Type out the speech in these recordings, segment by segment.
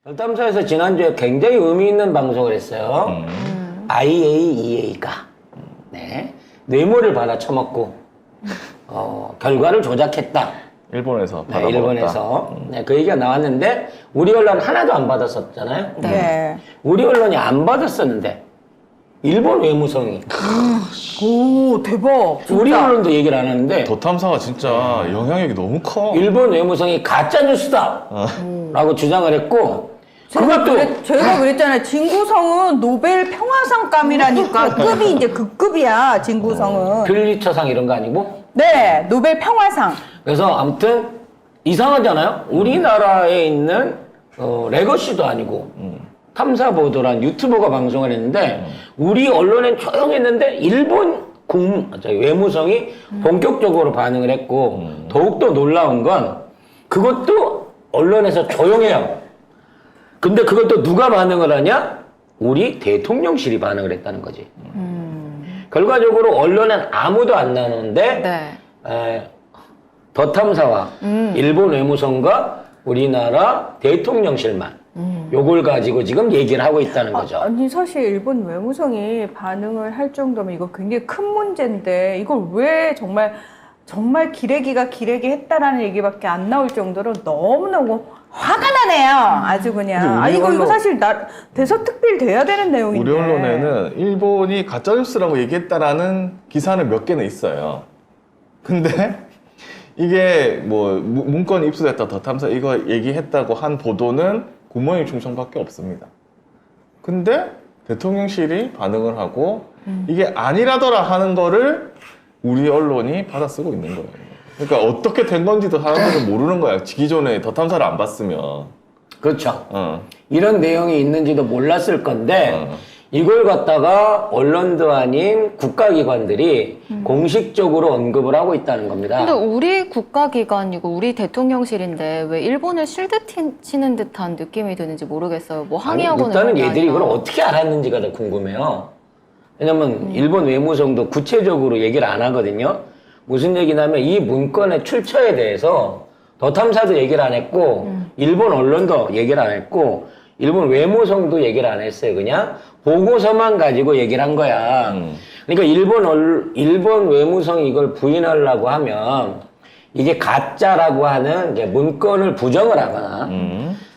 덜탐사에서 지난주에 굉장히 의미 있는 방송을 했어요. IAEA가 네, 뇌물을 받아 처먹고 결과를 조작했다. 일본에서 네, 받아먹었다. 일본에서 네, 그 얘기가 나왔는데 우리 언론 하나도 안 받았었잖아요. 네. 우리 언론이 안 받았었는데 일본 외무성이 오, 대박. 진짜. 우리 언론도 얘기를 안 하는데 덜탐사가 진짜 영향력이 너무 커. 일본 외무성이 가짜 뉴스다 라고 주장을 했고 그것도 저희가 그랬잖아요. 진구성은 노벨 평화상감이라니까 급이 이제 그 급이야. 진구성은. 퓰리처상 이런 거 아니고 네, 노벨 평화상. 그래서 아무튼 이상하잖아요. 우리나라에 있는 레거시도 아니고 탐사 보도란 유튜버가 방송을 했는데 우리 언론엔 조용했는데 일본 외무성이 본격적으로 반응을 했고 더욱더 놀라운 건 그것도 언론에서 조용해요. 근데 그것도 누가 반응을 하냐? 우리 대통령실이 반응을 했다는 거지. 결과적으로 언론엔 아무도 안 나오는데 네. 더 탐사와 일본 외무성과 우리나라 대통령실만 요걸 가지고 지금 얘기를 하고 있다는 거죠. 아니 사실 일본 외무성이 반응을 할 정도면 이거 굉장히 큰 문제인데 이걸 왜 정말 기레기가 기레기했다라는 얘기밖에 안 나올 정도로 너무너무 화가 나네요. 아주 그냥. 아니 이거 사실 대서특필 돼야 되는 내용인데. 우리 언론에는 일본이 가짜뉴스라고 얘기했다라는 기사는 몇 개는 있어요. 근데 이게 뭐 문건 입수됐다 덜탐사 이거 얘기했다고 한 보도는 굿모닝 충청밖에 없습니다. 근데 대통령실이 반응을 하고 이게 아니라더라 하는 거를 우리 언론이 받아쓰고 있는 거예요. 그러니까 어떻게 된 건지도 사람들은 모르는 거야. 기존에 더 탐사를 안 봤으면. 그렇죠. 이런 내용이 있는지도 몰랐을 건데 이걸 갖다가 언론도 아닌 국가기관들이 공식적으로 언급을 하고 있다는 겁니다. 근데 우리 국가기관이고 우리 대통령실인데 왜 일본을 실드치는 듯한 느낌이 드는지 모르겠어요. 뭐 항의하거나 일단은 이런 게 얘들이 이걸 아니라. 어떻게 알았는지가 더 궁금해요. 왜냐면 일본 외무성도 구체적으로 얘기를 안 하거든요. 무슨 얘기냐면 이 문건의 출처에 대해서 더 탐사도 얘기를 안 했고 일본 언론도 얘기를 안 했고 일본 외무성도 얘기를 안 했어요. 그냥 보고서만 가지고 얘기를 한 거야. 그러니까 일본 외무성이 이걸 부인하려고 하면 이게 가짜라고 하는 이제 문건을 부정을 하거나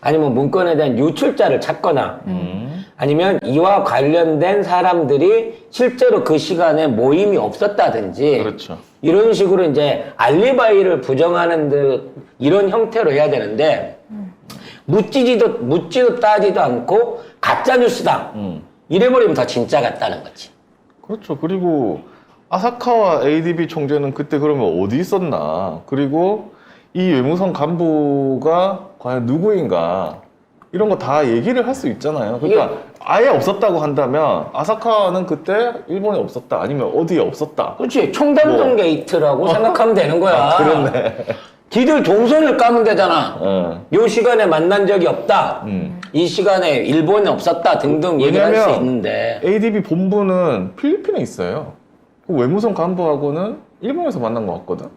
아니면 문건에 대한 유출자를 찾거나 아니면 이와 관련된 사람들이 실제로 그 시간에 모임이 없었다든지 그렇죠. 이런 식으로 이제 알리바이를 부정하는 듯 이런 형태로 해야 되는데 묻지도 따지도 않고 가짜 뉴스다 이래버리면 더 진짜 같다는 거지. 그렇죠. 그리고 아사카와 ADB 총재는 그때 그러면 어디 있었나? 그리고 이 외무성 간부가 과연 누구인가? 이런 거 다 얘기를 할 수 있잖아요. 그러니까 아예 없었다고 한다면 아사카는 그때 일본에 없었다. 아니면 어디에 없었다. 그렇지. 총담정 게이트라고 생각하면 되는 거야. 그렇네. 지들 동선을 까면 되잖아. 요 시간에 만난 적이 없다. 이 시간에 일본에 없었다 등등 얘기를 할 수 있는데. ADB 본부는 필리핀에 있어요. 그 외무성 간부하고는 일본에서 만난 것 같거든.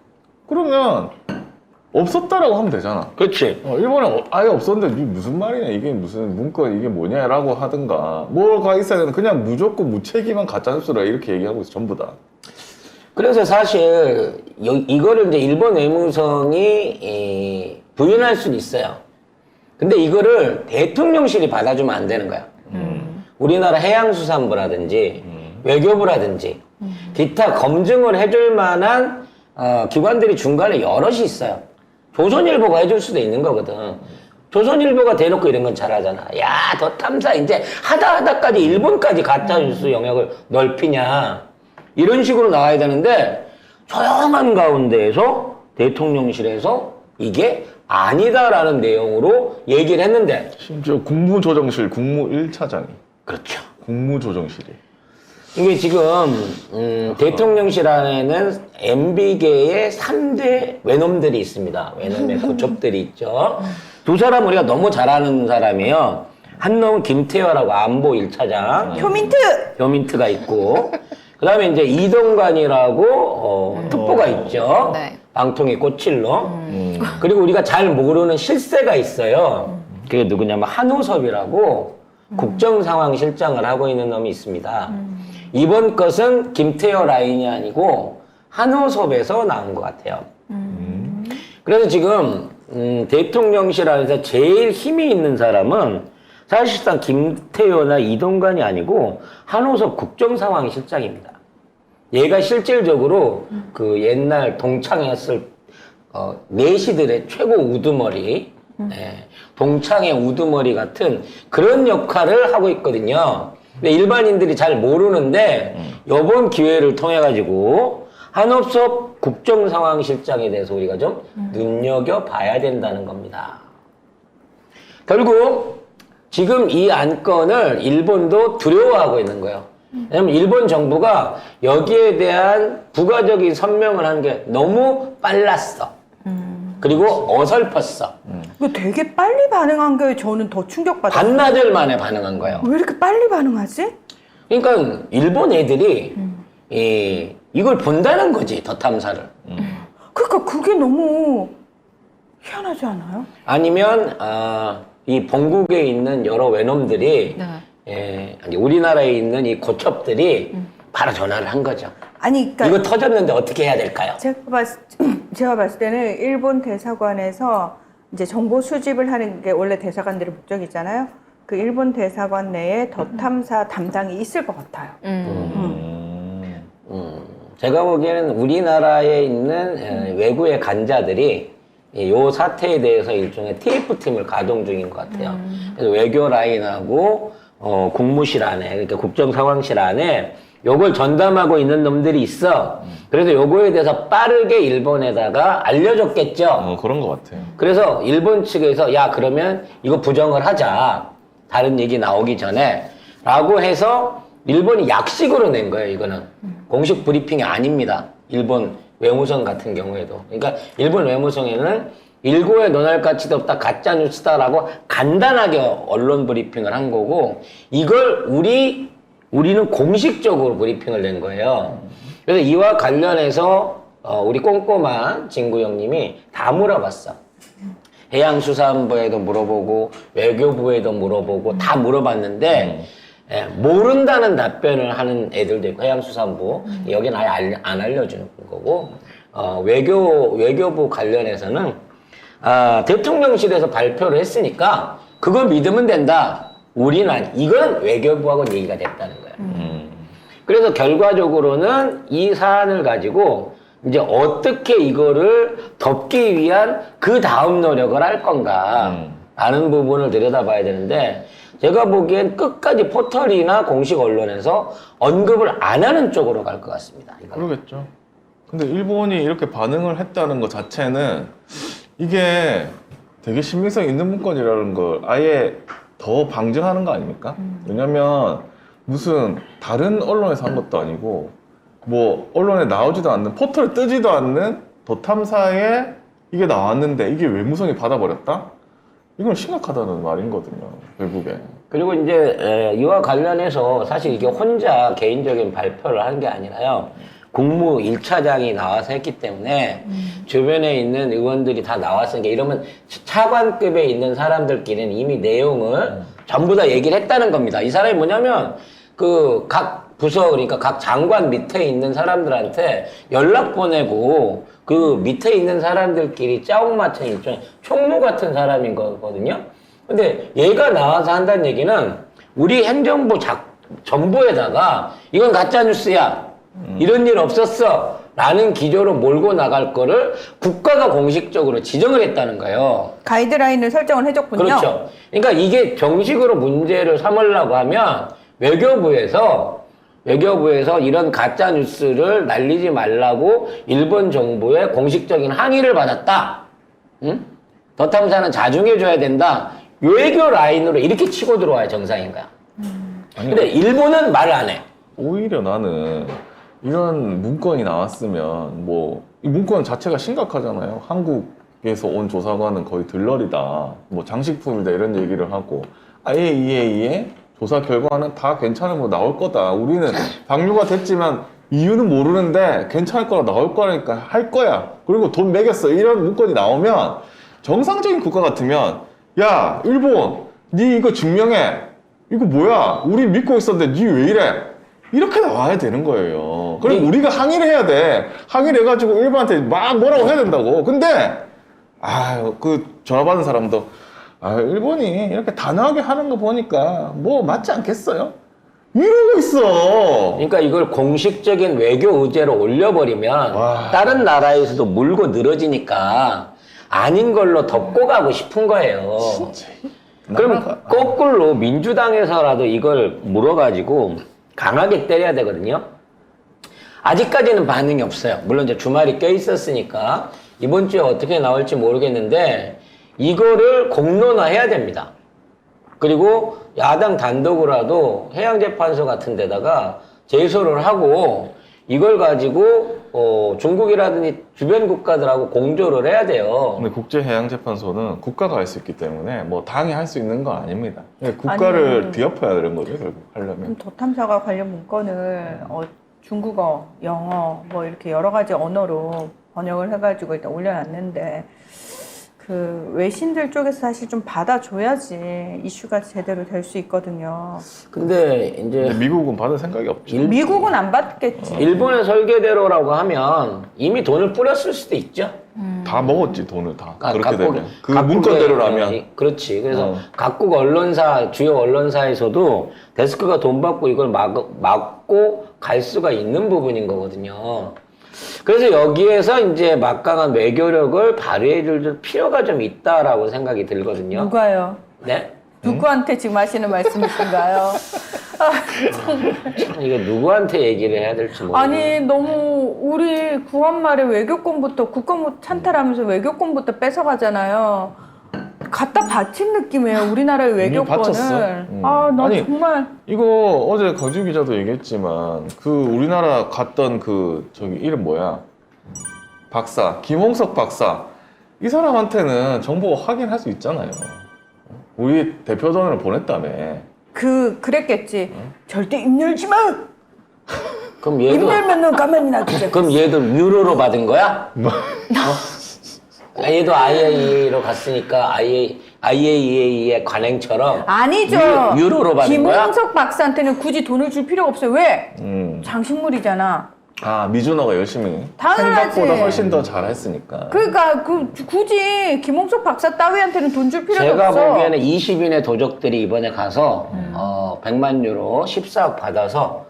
그러면 없었다라고 하면 되잖아. 그렇지. 일본에 아예 없었는데 이게 무슨 말이냐, 이게 무슨 문건, 이게 뭐냐라고 하든가 뭐가 있어야 되는 그냥 무조건 무책임한 가짜뉴스라 이렇게 얘기하고 있어, 전부 다. 그래서 사실 이거를 이제 일본 외무성이 부인할 수는 있어요. 근데 이거를 대통령실이 받아주면 안 되는 거야. 우리나라 해양수산부라든지 외교부라든지 기타 검증을 해줄 만한 기관들이 중간에 여럿이 있어요. 조선일보가 해줄 수도 있는 거거든. 조선일보가 대놓고 이런 건 잘하잖아. 야, 더 탐사 이제 하다까지 일본까지 가짜뉴스 영역을 넓히냐. 이런 식으로 나와야 되는데 조용한 가운데에서 대통령실에서 이게 아니다라는 내용으로 얘기를 했는데 심지어 국무조정실 국무 1차장이. 그렇죠. 국무조정실이. 이게 지금 대통령실 안에는 MB계의 3대 외놈들이 있습니다. 외놈의 고첩들이 있죠. 두 사람 우리가 너무 잘 아는 사람이에요. 한 놈은 김태열하고 안보 1차장. 효민트가 있고 그 다음에 이제 이동관이라고 특보가 있죠. 네. 방통위 꼬칠로. 그리고 우리가 잘 모르는 실세가 있어요. 그게 누구냐면 한호섭이라고 국정상황실장을 하고 있는 놈이 있습니다. 이번 것은 김태호 라인이 아니고 한호섭에서 나온 것 같아요. 그래서 지금 대통령실 안에서 제일 힘이 있는 사람은 사실상 김태호나 이동관이 아니고 한호섭 국정상황실장입니다. 얘가 실질적으로 그 옛날 동창했을 내시들의 최고 우두머리, 동창의 우두머리 같은 그런 역할을 하고 있거든요. 근데 일반인들이 잘 모르는데 이번 기회를 통해 가지고 한호섭 국정상황실장에 대해서 우리가 좀 눈여겨봐야 된다는 겁니다. 결국 지금 이 안건을 일본도 두려워하고 있는 거예요. 왜냐면 일본 정부가 여기에 대한 부가적인 선명을 한 게 너무 빨랐어. 그리고 어설펐어. 이거 되게 빨리 반응한 게 저는 더 충격받았어요. 반나절 만에 반응한 거예요. 왜 이렇게 빨리 반응하지? 그러니까 일본 애들이 이걸 본다는 거지, 더 탐사를. 그러니까 그게 너무 희한하지 않아요? 아니면 이 본국에 있는 여러 외놈들이 아니, 우리나라에 있는 이 고첩들이 바로 전화를 한 거죠. 아니, 그러니까 이거 터졌는데 어떻게 해야 될까요? 제가 봤을 때는 일본 대사관에서 이제 정보 수집을 하는 게 원래 대사관들의 목적이잖아요. 그 일본 대사관 내에 더 탐사 담당이 있을 것 같아요. 제가 보기에는 우리나라에 있는 외국의 간자들이 이 사태에 대해서 일종의 TF팀을 가동 중인 것 같아요. 그래서 외교 라인하고 국무실 안에, 그러니까 국정상황실 안에 요걸 전담하고 있는 놈들이 있어. 그래서 요거에 대해서 빠르게 일본에다가 알려줬겠죠. 그런 것 같아요. 그래서 일본 측에서 야 그러면 이거 부정을 하자. 다른 얘기 나오기 전에 라고 해서 일본이 약식으로 낸 거예요. 이거는 공식 브리핑이 아닙니다. 일본 외무성 같은 경우에도. 그러니까 일본 외무성에는 일고에 논할 가치도 없다, 가짜 뉴스다라고 간단하게 언론 브리핑을 한 거고, 이걸 우리는 공식적으로 브리핑을 낸 거예요. 그래서 이와 관련해서 우리 꼼꼼한 진구 형님이 다 물어봤어. 해양수산부에도 물어보고 외교부에도 물어보고 다 물어봤는데 모른다는 답변을 하는 애들도 있고, 해양수산부 여기는 아예 안 알려주는 거고, 외교부 관련해서는 대통령실에서 발표를 했으니까 그거 믿으면 된다. 우리는 이건 외교부하고 얘기가 됐다는 거예요. 그래서 결과적으로는 이 사안을 가지고 이제 어떻게 이거를 덮기 위한 그 다음 노력을 할 건가 라는 부분을 들여다봐야 되는데, 제가 보기엔 끝까지 포털이나 공식 언론에서 언급을 안 하는 쪽으로 갈 것 같습니다. 이거는. 그러겠죠. 근데 일본이 이렇게 반응을 했다는 것 자체는 이게 되게 신빙성 있는 문건이라는 걸 아예 더 방증하는 거 아닙니까? 왜냐면 무슨 다른 언론에서 한 것도 아니고 뭐 언론에 나오지도 않는, 포털에 뜨지도 않는 더 탐사에 이게 나왔는데 이게 외무성이 받아버렸다? 이건 심각하다는 말이거든요, 결국에. 그리고 이제 이와 관련해서 사실 이게 혼자 개인적인 발표를 한 게 아니라요. 국무 1차장이 나와서 했기 때문에 주변에 있는 의원들이 다 나왔으니까, 이러면 차관급에 있는 사람들끼리는 이미 내용을 전부 다 얘기를 했다는 겁니다. 이 사람이 뭐냐면 그 각 부서, 그러니까 각 장관 밑에 있는 사람들한테 연락 보내고 그 밑에 있는 사람들끼리 짜옥 맞춘 일종의 총무 같은 사람인 거거든요. 근데 얘가 나와서 한다는 얘기는 우리 행정부 정부에다가 이건 가짜뉴스야, 이런 일 없었어 라는 기조로 몰고 나갈 거를 국가가 공식적으로 지정을 했다는 거예요. 가이드라인을 설정을 해줬군요. 그렇죠. 그러니까 이게 정식으로 문제를 삼으려고 하면 외교부에서 이런 가짜 뉴스를 날리지 말라고 일본 정부의 공식적인 항의를 받았다. 응? 더 탐사는 자중해줘야 된다. 외교 라인으로 이렇게 치고 들어와야 정상인 거야. 근데 일본은 말 안 해. 오히려 나는 이런 문건이 나왔으면 뭐 이 문건 자체가 심각하잖아요. 한국에서 온 조사관은 거의 들러리다, 뭐 장식품이다 이런 얘기를 하고, 아예 이에 조사 결과는 다 괜찮은 거 나올 거다. 우리는 방류가 됐지만 이유는 모르는데 괜찮을 거라 나올 거니까 할 거야. 그리고 돈 매겼어. 이런 문건이 나오면 정상적인 국가 같으면 야, 일본, 니 이거 증명해. 이거 뭐야? 우리 믿고 있었는데 니 왜 이래? 이렇게 나와야 되는 거예요. 그럼 우리가 항의를 해야 돼. 항의를 해가지고 일본한테 막 뭐라고 해야 된다고. 근데, 그 전화 받은 사람도, 일본이 이렇게 단호하게 하는 거 보니까 뭐 맞지 않겠어요? 이러고 있어. 그러니까 이걸 공식적인 외교 의제로 올려버리면 와. 다른 나라에서도 물고 늘어지니까 아닌 걸로 덮고 가고 싶은 거예요. 그럼 거꾸로 민주당에서라도 이걸 물어가지고 강하게 때려야 되거든요. 아직까지는 반응이 없어요. 물론 이제 주말이 껴 있었으니까 이번 주에 어떻게 나올지 모르겠는데 이거를 공론화해야 됩니다. 그리고 야당 단독으로라도 해양재판소 같은 데다가 제소를 하고 이걸 가지고 중국이라든지 주변 국가들하고 공조를 해야 돼요. 근데 국제해양재판소는 국가가 할 수 있기 때문에 뭐 당이 할 수 있는 건 아닙니다. 국가를 아니, 뒤엎어야 되는 거죠, 결국 하려면. 그럼 덧탐사가 관련 문건을 중국어, 영어 뭐 이렇게 여러 가지 언어로 번역을 해가지고 일단 올려놨는데 그 외신들 쪽에서 사실 좀 받아줘야지 이슈가 제대로 될 수 있거든요. 근데 이제 미국은 받을 생각이 없죠. 미국은 안 받겠지. 일본의 설계대로라고 하면 이미 돈을 뿌렸을 수도 있죠. 다 먹었지, 돈을 다. 아, 그렇게 되면. 그 각국의, 문건대로라면. 그렇지. 그래서 각국 언론사, 주요 언론사에서도 데스크가 돈 받고 이걸 막고 갈 수가 있는 부분인 거거든요. 그래서 여기에서 이제 막강한 외교력을 발휘해 줄 필요가 좀 있다라고 생각이 들거든요. 누가요? 네? 누구한테 지금 하시는 말씀이신가요? 참 이게 누구한테 얘기를 해야 될지 모르겠어요. 아니 너무 우리 구한말에 외교권부터 국가무 찬탈하면서 외교권부터 뺏어가잖아요. 갖다 바친 느낌이에요. 우리나라의 이미 바쳤어. 외교권을. 나 아니, 정말 이거 어제 거주 기자도 얘기했지만 그 우리나라 갔던 그 저기 이름 뭐야? 박사, 김홍석 박사. 이 사람한테는 정보 확인할 수 있잖아요. 우리 대표단을 보냈다며. 그랬겠지. 절대 입 열지 마. 그럼 입 얘도 열면은 가만히 놔두자. 그럼 얘도 유로로 받은 거야? 얘도 IAEA로 갔으니까 IAEA의 관행처럼 아니죠. 유로로 받은 거야? 김홍석 박사한테는 굳이 돈을 줄 필요가 없어요. 왜? 음. 장식물이잖아. 미준호가 열심히 당연하지. 생각보다 훨씬 더 잘했으니까. 그러니까 굳이 김홍석 박사 따위한테는 돈 줄 필요가 제가 없어. 보기에는 20인의 도적들이 이번에 가서 100만 유로 14억 받아서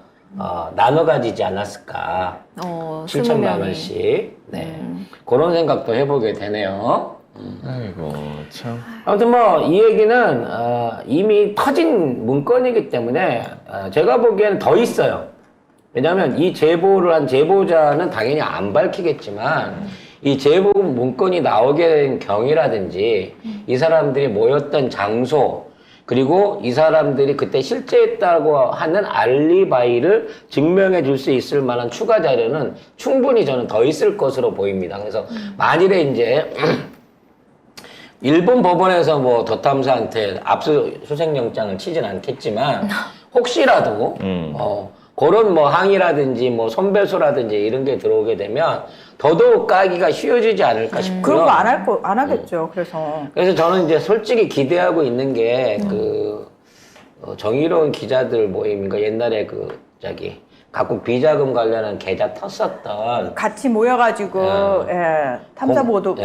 나눠 가지지 않았을까. 7천만 20명이. 원씩. 네. 그런 생각도 해보게 되네요. 아이고 참. 아무튼 뭐 이 얘기는 이미 터진 문건이기 때문에 제가 보기에는 더 있어요. 왜냐하면 이 제보를 한 제보자는 당연히 안 밝히겠지만 이 제보 문건이 나오게 된 경위라든지 이 사람들이 모였던 장소 그리고 이 사람들이 그때 실제했다고 하는 알리바이를 증명해 줄 수 있을 만한 추가 자료는 충분히 저는 더 있을 것으로 보입니다. 그래서 만일에 이제 일본 법원에서 뭐 덧탐사한테 압수수색영장을 치진 않겠지만 혹시라도 그런 뭐 항의라든지 뭐 손배소라든지 이런 게 들어오게 되면 더더욱 까기가 쉬워지지 않을까 싶고요. 그런 거 안 하겠죠. 그래서 저는 이제 솔직히 기대하고 있는 게 정의로운 기자들 모임인가 옛날에 각국 비자금 관련한 계좌 텄었던 같이 모여가지고 탐사보도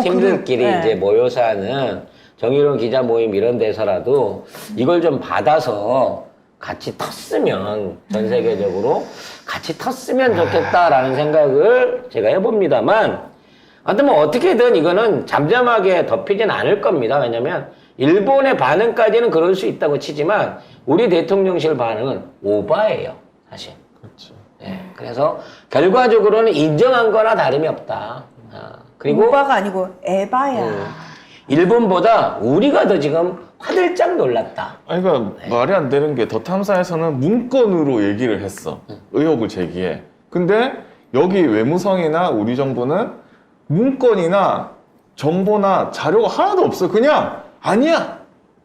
팀들끼리 그룹. 이제 모여서 하는 정의로운 기자 모임 이런 데서라도 이걸 좀 받아서 같이 텄으면 전 세계적으로 같이 텄으면 좋겠다라는 생각을 제가 해봅니다만 아무튼 뭐 어떻게든 이거는 잠잠하게 덮이진 않을 겁니다. 왜냐면 일본의 반응까지는 그럴 수 있다고 치지만 우리 대통령실 반응은 오바예요, 사실. 그렇죠. 네, 그래서 결과적으로는 인정한 거나 다름이 없다. 그리고 오바가 아니고 에바야. 일본보다 우리가 더 지금 화들짝 놀랐다. 아니, 그러니까 말이 안 되는 게 더 탐사에서는 문건으로 얘기를 했어. 의혹을 제기해. 근데 여기 외무성이나 우리 정부는 문건이나 정보나 자료가 하나도 없어. 그냥 아니야.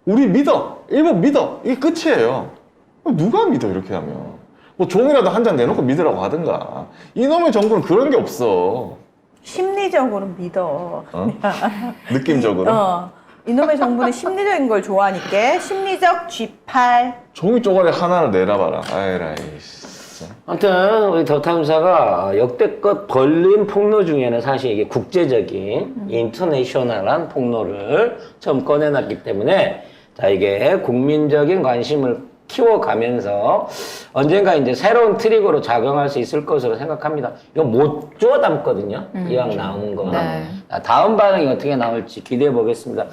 우리 믿어. 일본 믿어. 이게 끝이에요. 누가 믿어 이렇게 하면. 뭐 종이라도 한 장 내놓고 믿으라고 하든가. 이놈의 정부는 그런 게 없어. 심리적으로 믿어. 느낌적으로. 이놈의 정부는 심리적인 걸 좋아하니까 심리적 G8. 종이 쪼가리 하나를 내놔봐라. 아이라, 진짜. 아무튼 우리 더 탐사가 역대껏 벌린 폭로 중에는 사실 이게 국제적인 인터내셔널한 폭로를 처음 꺼내놨기 때문에 자 이게 국민적인 관심을 키워가면서 언젠가 이제 새로운 트리거로 작용할 수 있을 것으로 생각합니다. 이거 못 주워 담거든요. 이왕 나오는 거. 네. 다음 반응이 어떻게 나올지 기대해 보겠습니다.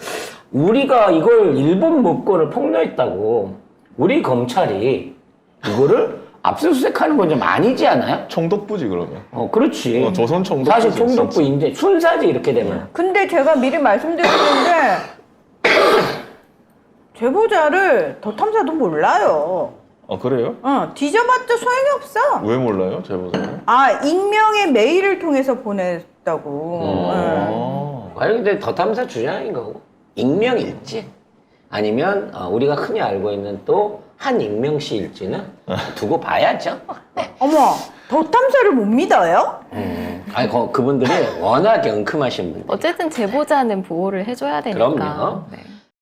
우리가 이걸 일본 문건을 폭로했다고 우리 검찰이 이거를 압수수색하는 건 좀 아니지 않아요? 총독부지, 그러면. 그렇지. 조선 총독부지. 사실 총독부인데 순사지 이렇게 되면. 근데 제가 미리 말씀드렸는데 제보자를 더 탐사도 몰라요. 그래요? 뒤져봤자 소용이 없어. 왜 몰라요, 제보자는? 익명의 메일을 통해서 보냈다고. 아니 근데 더 탐사 주장인 거고 익명일지 아니면 우리가 흔히 알고 있는 또 한 익명 씨일지는 두고 봐야죠. 어머, 더 탐사를 못 믿어요? 아니 그분들이 워낙에 엉큼하신 분들. 어쨌든 제보자는 보호를 해줘야 되니까. 그럼요. 네.